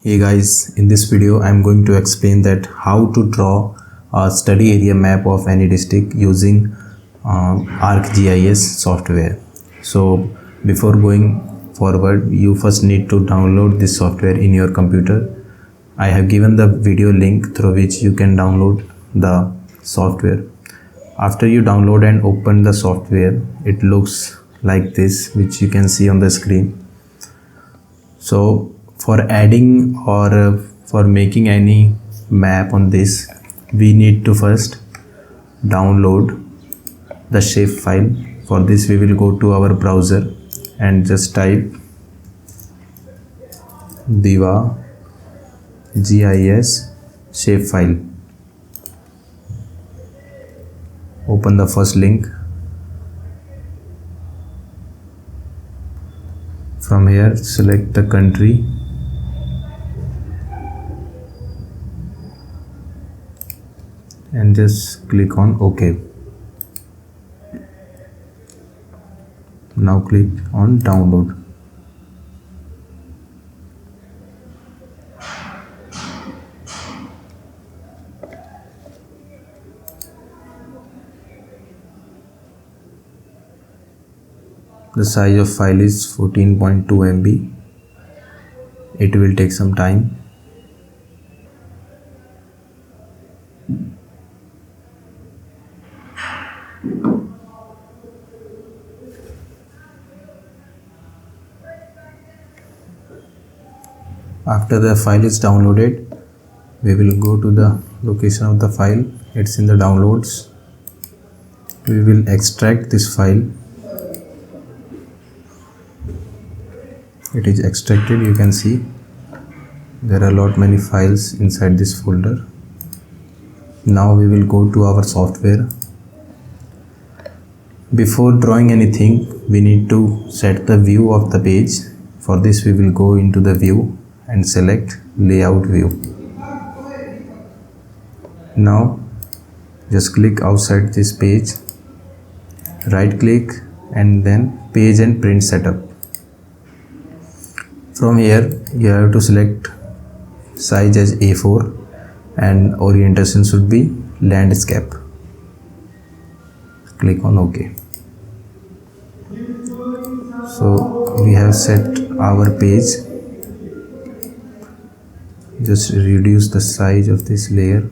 Hey guys, in this video I am going to explain that how to draw a study area map of any district using ArcGIS software. So before going forward, you first need to download this software in your computer. I have given the video link through which you can download the software. After you download and open the software, it looks like this, which you can see on the screen. So for adding or for making any map on this, we need to first download the shape file. For this we will go to our browser and just type Diva GIS shapefile. Open the first link. From here select the country and just click on OK. Now click on download. The size of file is 14.2 MB. It will take some time. After the file is downloaded, we will go to the location of the file. It's in the downloads. We will extract this file. It is extracted. You can see there are many files inside this folder. Now we will go to our software. Before drawing anything, we need to set the view of the page. For this we will go into the view and select layout view. Now just click outside this page, right click and then page and print setup. From here you have to select size as A4 and orientation should be landscape. Click on OK. So we have set our page. Just reduce the size of this layer.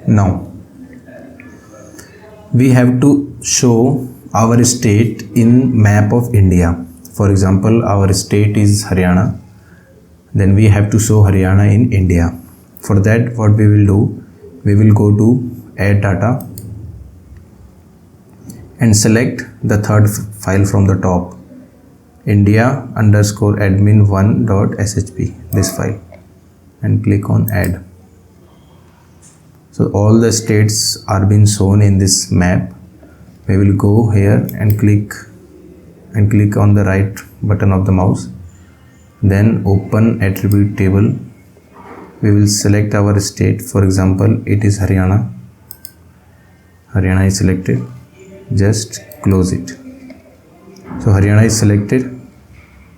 Now we have to show our state in map of India. For example, our state is Haryana. Then we have to show Haryana in India. For that, what we will do, we will go to add data and select the third file from the top, India underscore admin1.shp, this file, and click on add. So all the states are being shown in this map. We will go here and click on the right button of the mouse. Then open attribute table. We will select our state. For example, it is Haryana. Haryana is selected. Just close it. So Haryana is selected.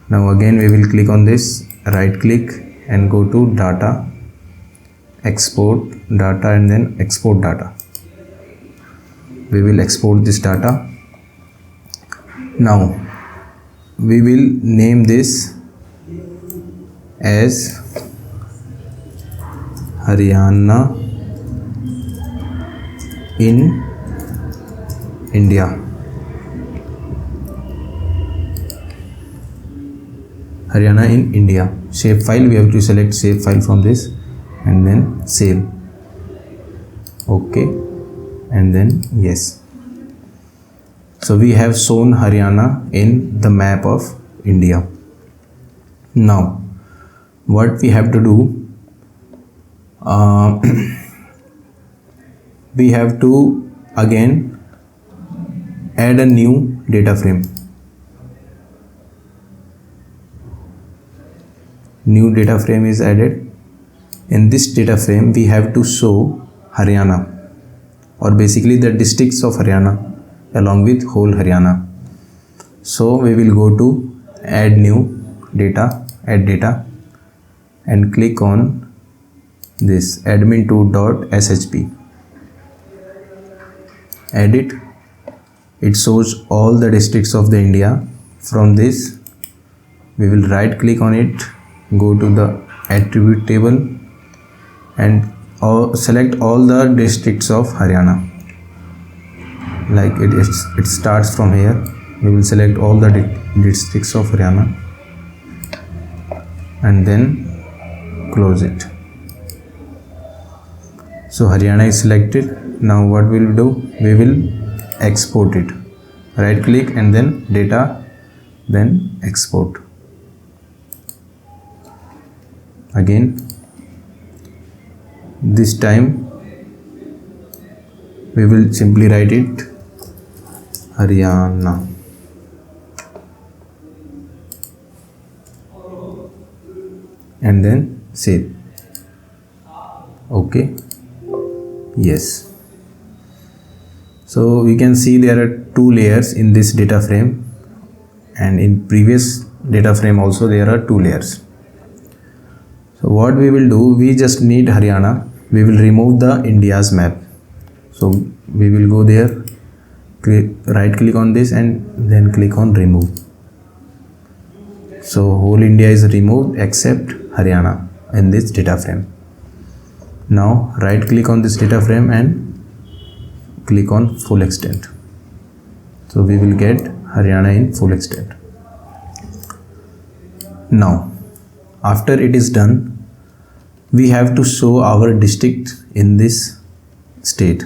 Now again we will click on this, right click and go to data, export data and then export data. We will export this data. Now we will name this as Haryana in India. Haryana in India. Shape file, we have to select shape file from this and then save. OK and then yes. So we have shown Haryana in the map of India. Now what we have to do, we have to again add a new data frame. New data frame is added. In this data frame we have to show Haryana, or basically the districts of Haryana along with whole Haryana. So we will go to add new data, add data, and click on this admin2.shp. Add it. It shows all the districts of the India. From this we will right click on it, go to the attribute table and select all the districts of Haryana. Like it starts from here. We will select all the districts of Haryana and then close it. So Haryana is selected. Now what we will do, we will export it. Right click and then data, then export. Again, this time we will simply write it Haryana. And then save. Okay, yes. So we can see there are two layers in this data frame, and in previous data frame also there are two layers. So what we will do, we just need Haryana. We will remove the India's map. So we will go there, right click on this and then click on remove. So whole India is removed except Haryana in this data frame. Now right click on this data frame and click on full extent. So we will get Haryana in full extent. Now after it is done, we have to show our district in this state.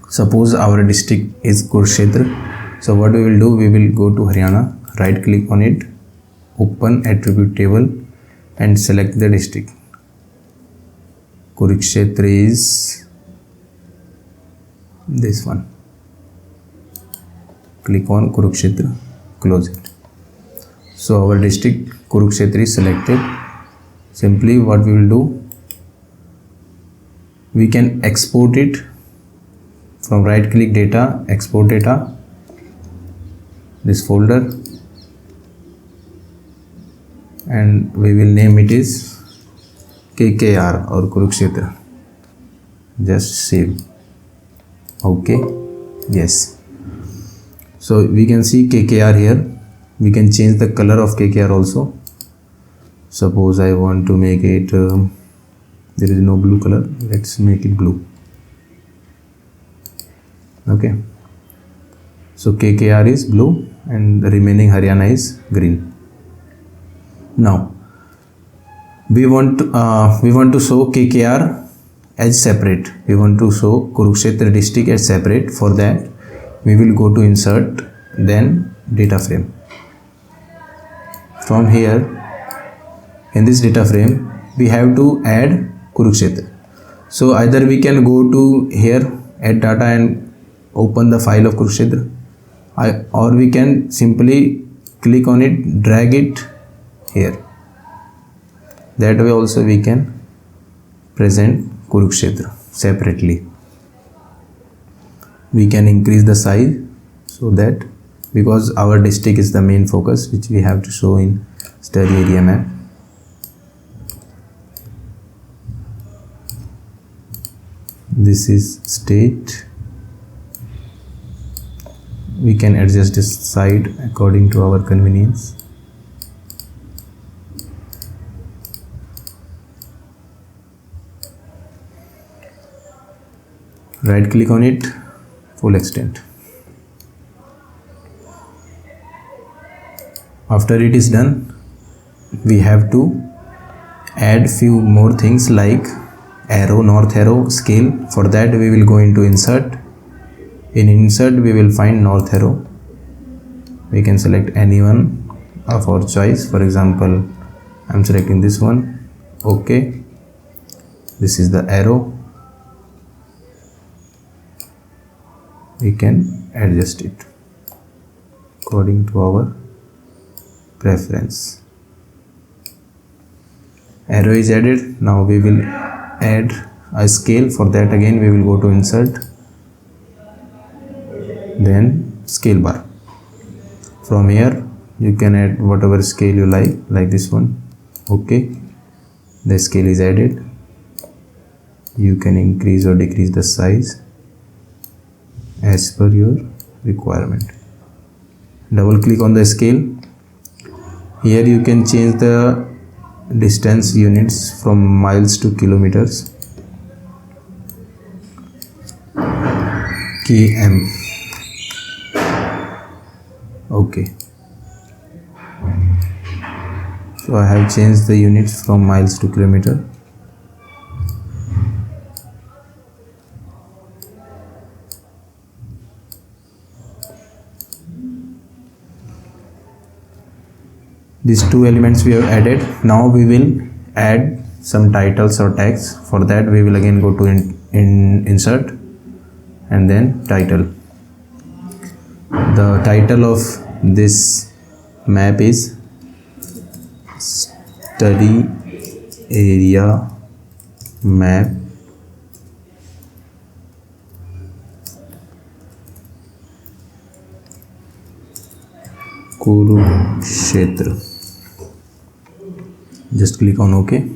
Suppose our district is Kurukshetra. So what we will do, we will go to Haryana, right click on it, open attribute table and select the district. Kurukshetra is this one. Click on Kurukshetra, close it. So our district Kurukshetra is selected. Simply what we will do, we can export it from right click data, export data, this folder, and we will name it is KKR or Kurukshetra. Just save. Okay, yes. So we can see KKR here. We can change the color of KKR also. Suppose I want to make it there is no blue color, let's make it blue. Okay, so KKR is blue and the remaining Haryana is green. Now we want to show KKR as separate. We want to show Kurukshetra district as separate. For that we will go to insert, then data frame. From here in this data frame we have to add Kurukshetra. So either we can go to here, add data and open the file of Kurukshetra, or we can simply click on it, drag it here. That way also we can present Kurukshetra separately. We can increase the size so that, because our district is the main focus which we have to show in study area map. This is state. We can adjust this side according to our convenience. Right click on it, full extent. After it is done, we have to add few more things like arrow, north arrow, scale. For that we will go into insert. In insert we will find north arrow. We can select any one of our choice. For example, I am selecting this one. Okay, this is the arrow. We can adjust it according to our preference. arrow is added. Now we will add a scale. For that again we will go to insert, then scale bar. From here you can add whatever scale you like this one. Okay, the scale is added. You can increase or decrease the size as per your requirement. Double click on the scale. Here you can change the distance units from miles to kilometers. km. Okay, so I have changed the units from miles to kilometer. These two elements we have added. Now we will add some titles or tags. For that we will again go to insert and then title. The title of this map is study area map Kurukshetra. Just click on OK.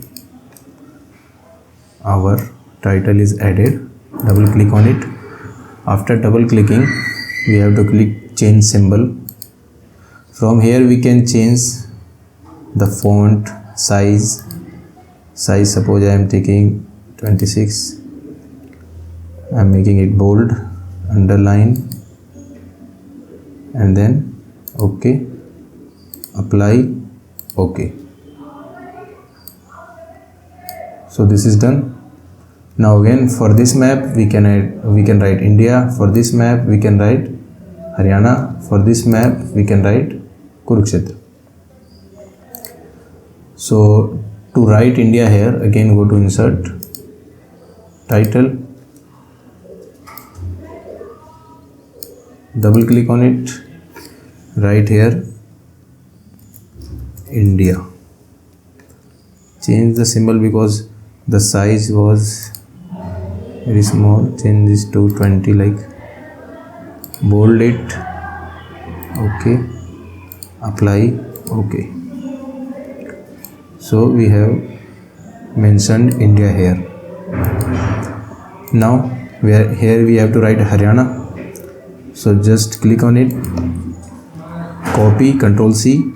Our title is added. Double click on it. After double clicking we have to click change symbol. From here we can change the font size. Suppose I am taking 26. I am making it bold, underline, and then OK, apply, OK. So this is done. Now again for this map we can write India. For this map we can write Haryana. For this map we can write Kurukshetra. So to write India here, again go to insert, title, double click on it, write here India. Change the symbol because the size was very small. Change this to 20, like, bold it, OK, apply, OK. So we have mentioned India here. Now we have to write Haryana. So just click on it, copy, Ctrl C,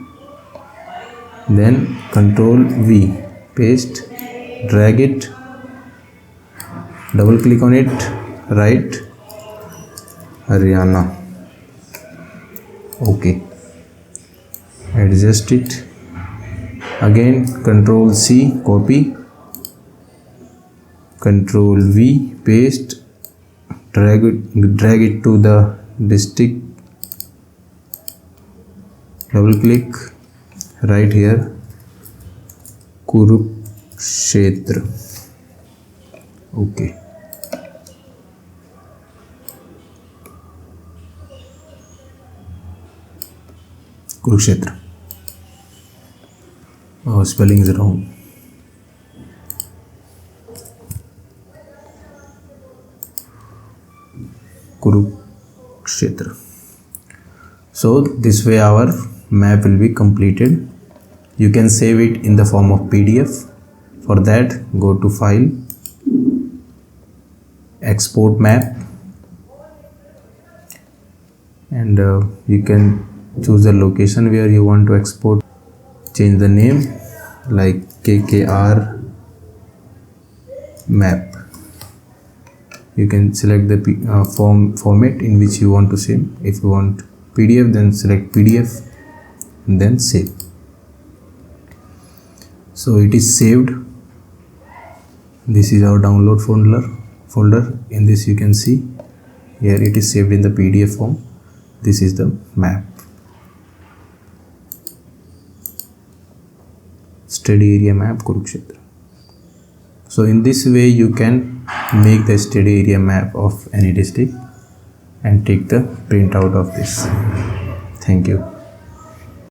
then Ctrl V, paste, drag it, double click on it, write Haryana. OK, adjust it. Again Ctrl C, copy, Ctrl V, paste, drag it to the district, double click, right here Kurukshetra. OK. Kurukshetra. Oh, spelling is wrong. Kurukshetra. So this way our map will be completed. You can save it in the form of PDF. For that, go to File, Export Map, and you can choose the location where you want to export. Change the name like KKR map. You can select the format in which you want to save. If you want PDF, then select PDF and then save. So it is saved. This is our download folder. In this you can see here it is saved in the PDF form. This is the map. Study area map Kurukshetra. So in this way you can make the study area map of any district and take the printout of this. Thank you.